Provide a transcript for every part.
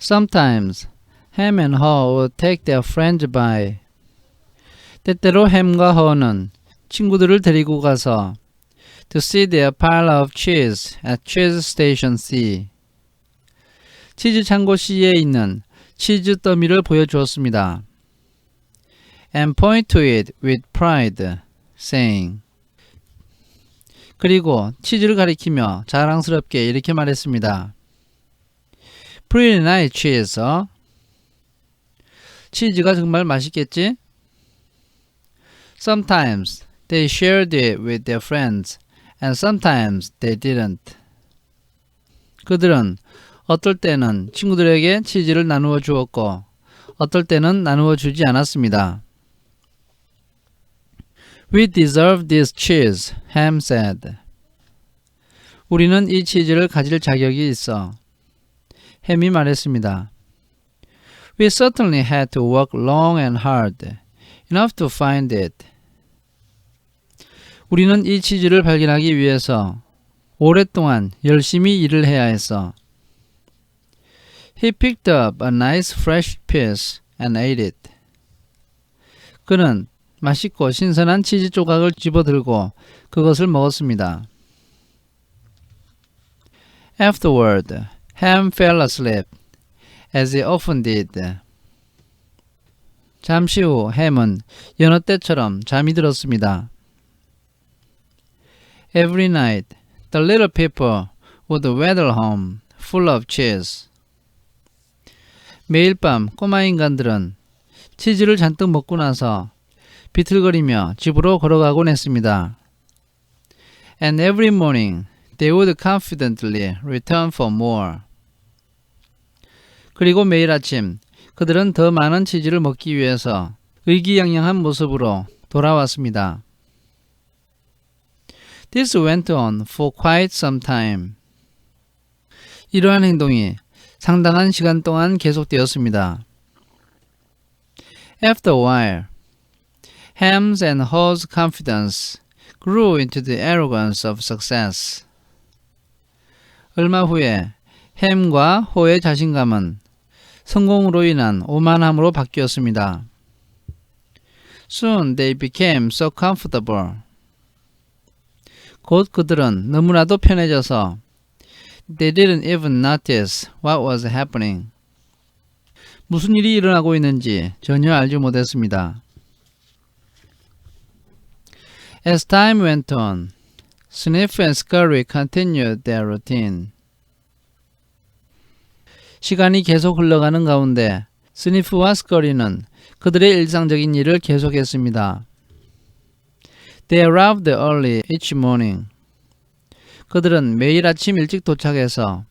Sometimes Ham and Her would take their friends by. 때때로 햄과 허는 친구들을 데리고 가서 to see their pile of cheese at cheese station C. 치즈 창고 C에 있는 치즈 더미를 보여주었습니다. And point to it with pride, saying. 그리고 치즈를 가리키며 자랑스럽게 이렇게 말했습니다. Pretty nice cheese. 치즈가 정말 맛있겠지? Sometimes they shared it with their friends, and sometimes they didn't. 그들은 어떨 때는 친구들에게 치즈를 나누어 주었고, 어떨 때는 나누어 주지 않았습니다. We deserve this cheese, Ham said. 우리는 이 치즈를 가질 자격이 있어. 햄이 말했습니다. We certainly had to work long and hard, enough to find it. 우리는 이 치즈를 발견하기 위해서 오랫동안 열심히 일을 해야 했어. He picked up a nice fresh piece and ate it. 그는 맛있고 신선한 치즈 조각을 집어들고 그것을 먹었습니다. Afterward, Ham fell asleep, as he often did. 잠시 후 햄은 여느 때처럼 잠이 들었습니다. Every night, the little people would waddle home, full of cheese. 매일 밤 꼬마 인간들은 치즈를 잔뜩 먹고 나서 비틀거리며 집으로 걸어가곤 했습니다. And every morning, they would confidently return for more. 그리고 매일 아침 그들은 더 많은 치즈를 먹기 위해서 의기양양한 모습으로 돌아왔습니다. This went on for quite some time. 이러한 행동이 상당한 시간 동안 계속되었습니다. After a while, Ham's and Hers confidence grew into the arrogance of success. 얼마 후에 햄과 호의 자신감은 성공으로 인한 오만함으로 바뀌었습니다. Soon they became so comfortable. 곧 그들은 너무나도 편해져서 they didn't even notice what was happening. 무슨 일이 일어나고 있는지 전혀 알지 못했습니다. As time went on, Sniff and Scurry continued their routine. 시간이 계속 흘러가는 가운데 스니프와 스커리는 그들의 일상적인 일을 계속했습니다. They arrived early each morning. 그들은 매일 아침 일찍 도착해서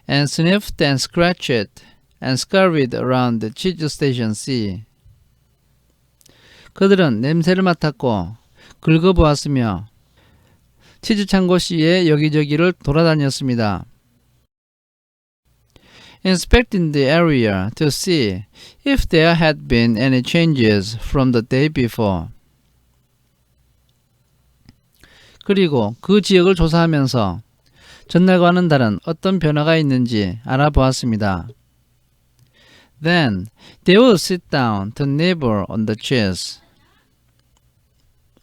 and sniffed and scratched and scurried around the cheese station C. 그들은 냄새를 맡았고 긁어보았으며 치즈 창고 C의 여기저기를 돌아다녔습니다. Inspecting the area to see if there had been any changes from the day before. 그리고 그 지역을 조사하면서 전날과는 다른 어떤 변화가 있는지 알아보았습니다. Then they would sit down to nibble on the cheese.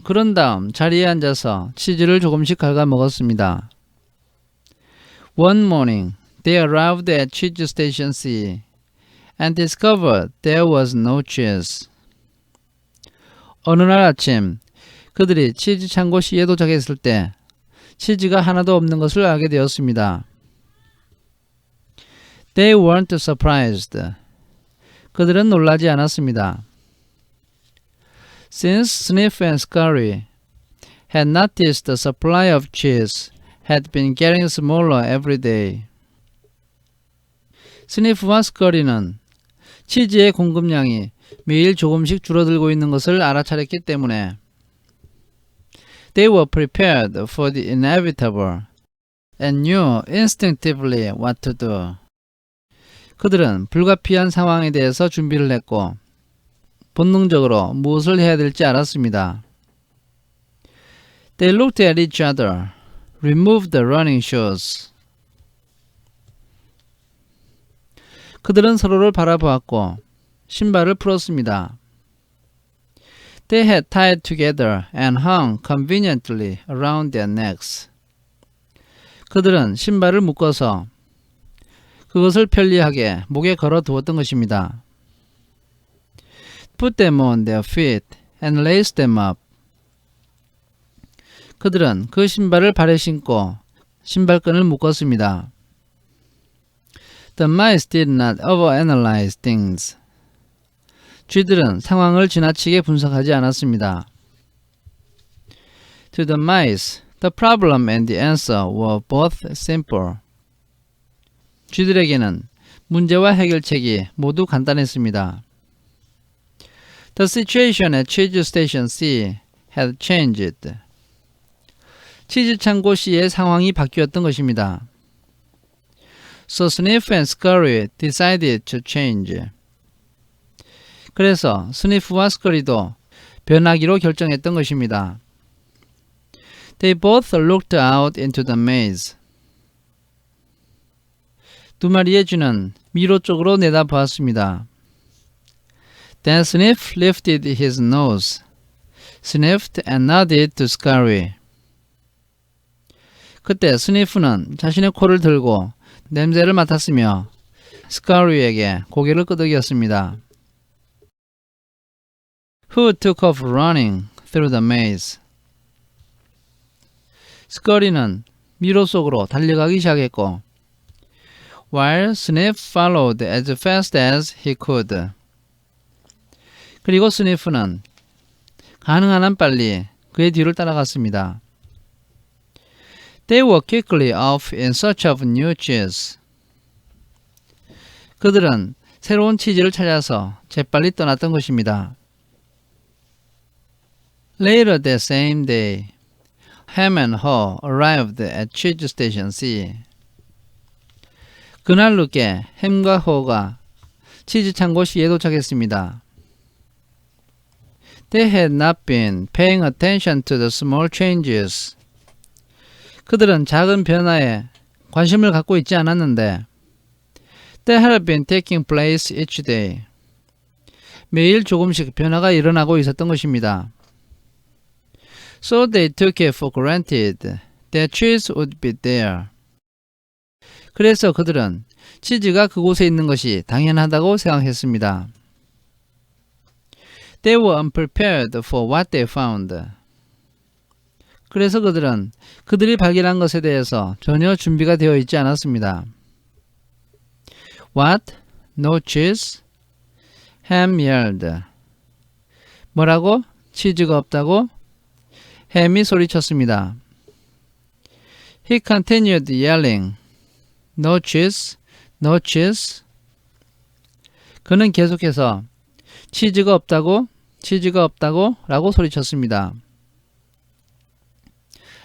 그런 다음 자리에 앉아서 치즈를 조금씩 갉아 먹었습니다. One morning, they arrived at cheese station C and discovered there was no cheese. 어느 날 아침 그들이 치즈 창고 C에 도착했을 때 치즈가 하나도 없는 것을 알게 되었습니다. They weren't surprised. 그들은 놀라지 않았습니다. Since Sniff and Scurry had noticed the supply of cheese had been getting smaller every day. 스니프와 스커리는 치즈의 공급량이 매일 조금씩 줄어들고 있는 것을 알아차렸기 때문에 They were prepared for the inevitable and knew instinctively what to do. 그들은 불가피한 상황에 대해서 준비를 했고 본능적으로 무엇을 해야 될지 알았습니다. They looked at each other, removed the running shoes. 그들은 서로를 바라보았고 신발을 풀었습니다. They had tied together and hung conveniently around their necks. 그들은 신발을 묶어서 그것을 편리하게 목에 걸어 두었던 것입니다. Put them on their feet and lace them up. 그들은 그 신발을 발에 신고 신발끈을 묶었습니다. The mice did not overanalyze things. 쥐들은 상황을 지나치게 분석하지 않았습니다. To the mice, the problem and the answer were both simple. 쥐들에게는 문제와 해결책이 모두 간단했습니다. The situation at cheese station C had changed. 치즈 창고 C의 상황이 바뀌었던 것입니다. So Sniff and Scurry decided to change. 그래서 스니프와 스커리도 변하기로 결정했던 것입니다. They both looked out into the maze. 두 마리의 쥐는 미로 쪽으로 내다보았습니다. Then Sniff lifted his nose, sniffed and nodded to Scurry. 그때 스니프는 자신의 코를 들고 냄새를 맡았으며 스카리에게 고개를 끄덕였습니다. Who took off running through the maze? 스커리는 미로 속으로 달려가기 시작했고 while Sniff followed as fast as he could. 그리고 스니프는 가능한 한 빨리 그의 뒤를 따라갔습니다. They were quickly off in search of new cheese. 그들은 새로운 치즈를 찾아서 재빨리 떠났던 것입니다. Later that same day, Ham and Haw arrived at cheese station C. 그날 늦게 햄과 호가 치즈 창고 C에 도착했습니다. They had not been paying attention to the small changes. 그들은 작은 변화에 관심을 갖고 있지 않았는데 They had been taking place each day. 매일 조금씩 변화가 일어나고 있었던 것입니다. So they took it for granted that cheese would be there. 그래서 그들은 치즈가 그곳에 있는 것이 당연하다고 생각했습니다. They were unprepared for what they found. 그래서 그들은 그들이 발견한 것에 대해서 전혀 준비가 되어 있지 않았습니다. What? No cheese? Ham yelled. 뭐라고? 치즈가 없다고? 햄이 소리쳤습니다. He continued yelling. No cheese? No cheese? 그는 계속해서 치즈가 없다고? 치즈가 없다고? 라고 소리쳤습니다.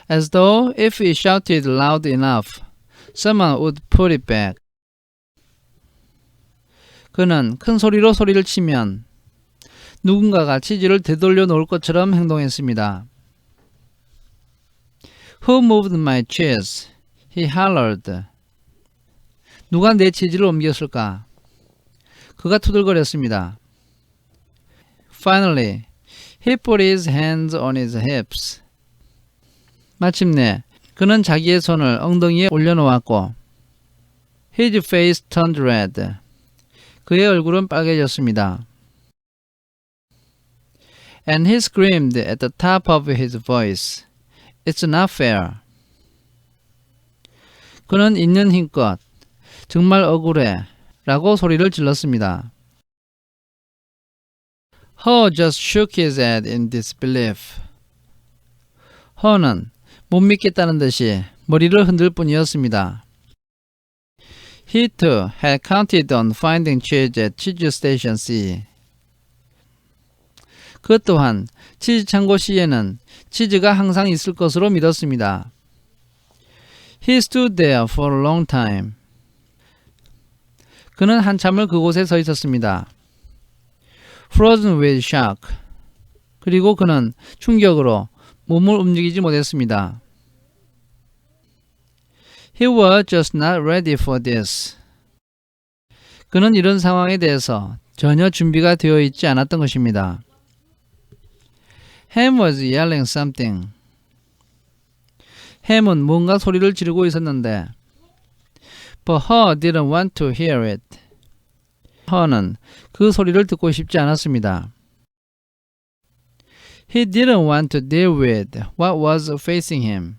As though if he shouted loud enough, someone would put it back. 그는 큰 소리로 소리를 치면 누군가가 치즈를 되돌려 놓을 것처럼 행동했습니다. Who moved my cheese? He hollered. 누가 내 치즈를 옮겼을까? 그가 투덜거렸습니다. Finally, he put his hands on his hips. 마침내 그는 자기의 손을 엉덩이에 올려놓았고 His face turned red. 그의 얼굴은 빨개졌습니다. And he screamed at the top of his voice. It's not fair. 그는 있는 힘껏 정말 억울해 라고 소리를 질렀습니다. Haw just shook his head in disbelief. 허는 못 믿겠다는 듯이 머리를 흔들 뿐이었습니다. He too had counted on finding cheese at cheese station C. 그 또한 치즈 창고 C에는 치즈가 항상 있을 것으로 믿었습니다. He stood there for a long time. 그는 한참을 그곳에 서 있었습니다. Frozen with shock. 그리고 그는 충격으로 몸을 움직이지 못했습니다. He was just not ready for this. 그는 이런 상황에 대해서 전혀 준비가 되어 있지 않았던 것입니다. Ham was yelling something. 햄은 뭔가 소리를 지르고 있었는데 But her didn't want to hear it. her는 그 소리를 듣고 싶지 않았습니다. He didn't want to deal with what was facing him.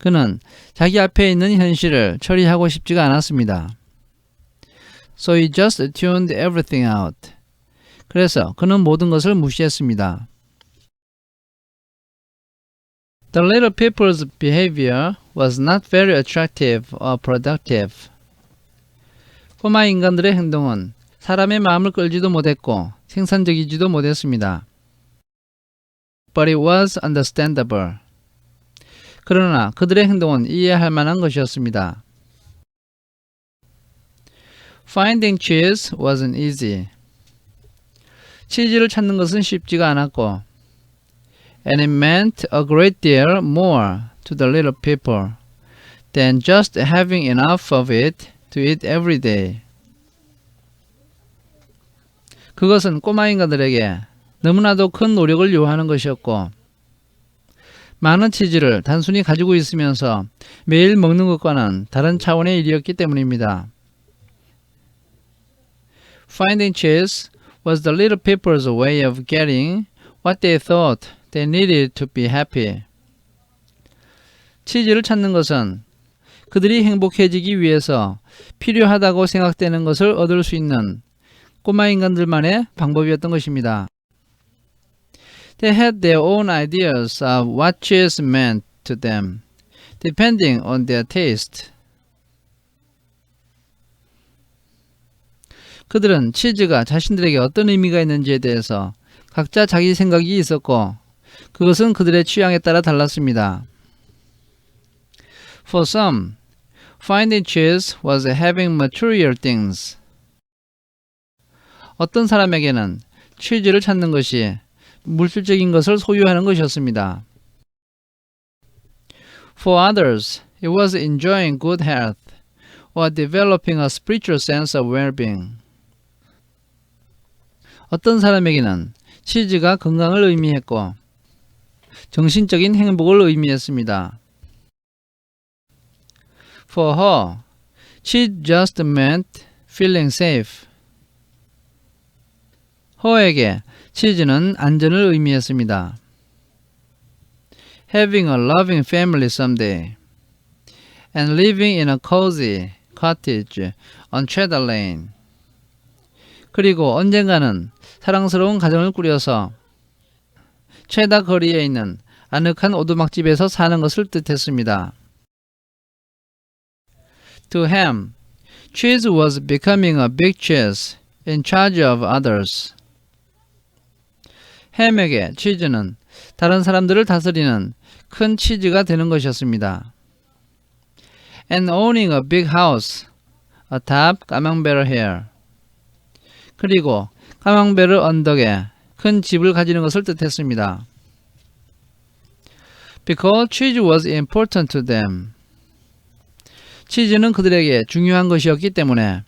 그는 자기 앞에 있는 현실을 처리하고 싶지가 않았습니다. So he just tuned everything out. 그래서 그는 모든 것을 무시했습니다. The little people's behavior was not very attractive or productive. 꼬마 인간들의 행동은 사람의 마음을 끌지도 못했고 생산적이지도 못했습니다. But it was understandable. 그러나 그들의 행동은 이해할 만한 것이었습니다. Finding cheese wasn't easy. 치즈를 찾는 것은 쉽지가 않았고 And it meant a great deal more to the little people than just having enough of it to eat every day. 그것은 꼬마 인간들에게 너무나도 큰 노력을 요하는 것이었고 많은 치즈를 단순히 가지고 있으면서 매일 먹는 것과는 다른 차원의 일이었기 때문입니다. Finding cheese was the little people's way of getting what they thought they needed to be happy. 치즈를 찾는 것은 그들이 행복해지기 위해서 필요하다고 생각되는 것을 얻을 수 있는 꼬마 인간들만의 방법이었던 것입니다. They had their own ideas of what cheese meant to them, depending on their taste. 그들은 치즈가 자신들에게 어떤 의미가 있는지에 대해서 각자 자기 생각이 있었고 그것은 그들의 취향에 따라 달랐습니다. For some, finding cheese was having material things. 어떤 사람에게는 치즈를 찾는 것이 물질적인 것을 소유하는 것이었습니다. For others, it was enjoying good health or developing a spiritual sense of well-being. 어떤 사람에게는 치즈가 건강을 의미했고 정신적인 행복을 의미했습니다. For her, cheese just meant feeling safe. her에게 치즈는 안전을 의미했습니다. Having a loving family someday and living in a cozy cottage on Cheddar Lane. 그리고 언젠가는 사랑스러운 가정을 꾸려서 체다 거리에 있는 아늑한 오두막집에서 사는 것을 뜻했습니다. To Ham, cheese was becoming a big cheese in charge of others. 햄에게 치즈는 다른 사람들을 다스리는 큰 치즈가 되는 것이었습니다. And owning a big house atop 까망베르 hill. 그리고 까망베르 언덕에 큰 집을 가지는 것을 뜻했습니다. Because cheese was important to them. 치즈는 그들에게 중요한 것이었기 때문에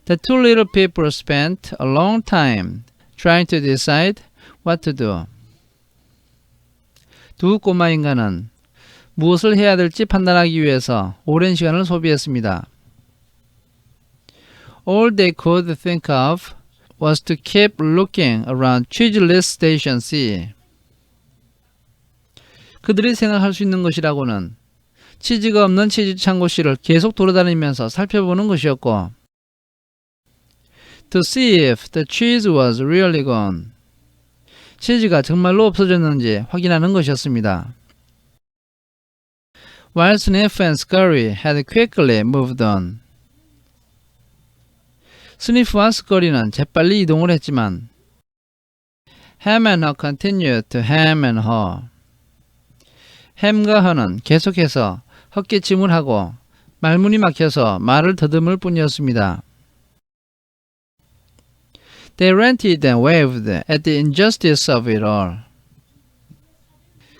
The two little people spent a long time trying to decide what to do. 두 꼬마 인간은 무엇을 해야 될지 판단하기 위해서 오랜 시간을 소비했습니다. All they could think of was to keep looking around cheeseless station C. 그들이 생각할 수 있는 것이라고는 치즈가 없는 치즈 창고실을 계속 돌아다니면서 살펴보는 것이었고 To see if the cheese was really gone. 치즈가 정말로 없어졌는지 확인하는 것이었습니다. While Sniff and Scurry had quickly moved on. 스니프와 스커리는 재빨리 이동을 했지만 Ham and her continued to ham and her. 햄과 허는 계속해서 헛기침을 하고 말문이 막혀서 말을 더듬을 뿐이었습니다. They ranted and waved at the injustice of it all.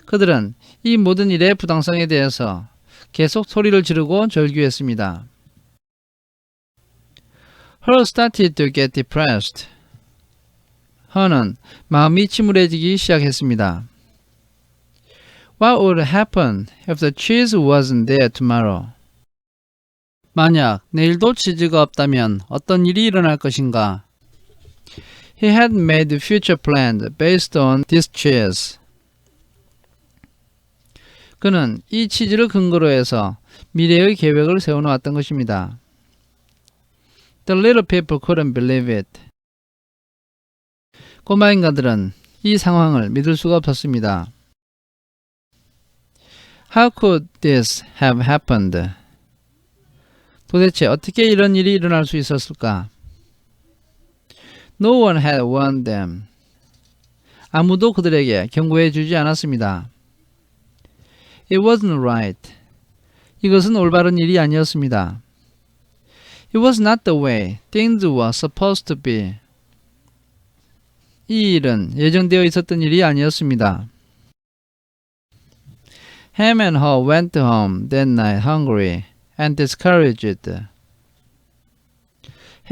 그들은 이 모든 일의 부당성에 대해서 계속 소리를 지르고 절규했습니다. Her started to get depressed. her는 마음이 침울해지기 시작했습니다. What would happen if the cheese wasn't there tomorrow? 만약 내일도 치즈가 없다면 어떤 일이 일어날 것인가? He had made future plans based on this cheese. 그는 이 치즈를 근거로 해서 미래의 계획을 세워놓았던 것입니다. The little people couldn't believe it. 꼬마 인간들은 이 상황을 믿을 수가 없었습니다. How could this have happened? 도대체 어떻게 이런 일이 일어날 수 있었을까? No one had warned them. 아무도 그들에게 경고해 주지 않았습니다. It wasn't right. 이것은 올바른 일이 아니었습니다. It was not the way things were supposed to be. 이 일은 예정되어 있었던 일이 아니었습니다. Ham and her went home that night hungry and discouraged.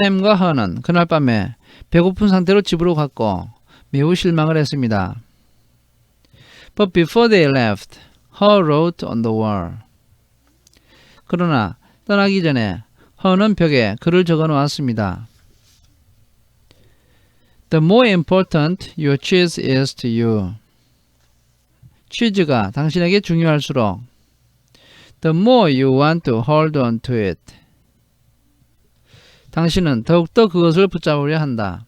햄과 허는 그날 밤에 배고픈 상태로 집으로 갔고 매우 실망을 했습니다. But before they left, her wrote on the wall. 그러나 떠나기 전에 허는 벽에 글을 적어 놓았습니다. The more important your cheese is to you. 치즈가 당신에게 중요할수록 the more you want to hold on to it. 당신은 더욱더 그것을 붙잡으려 한다.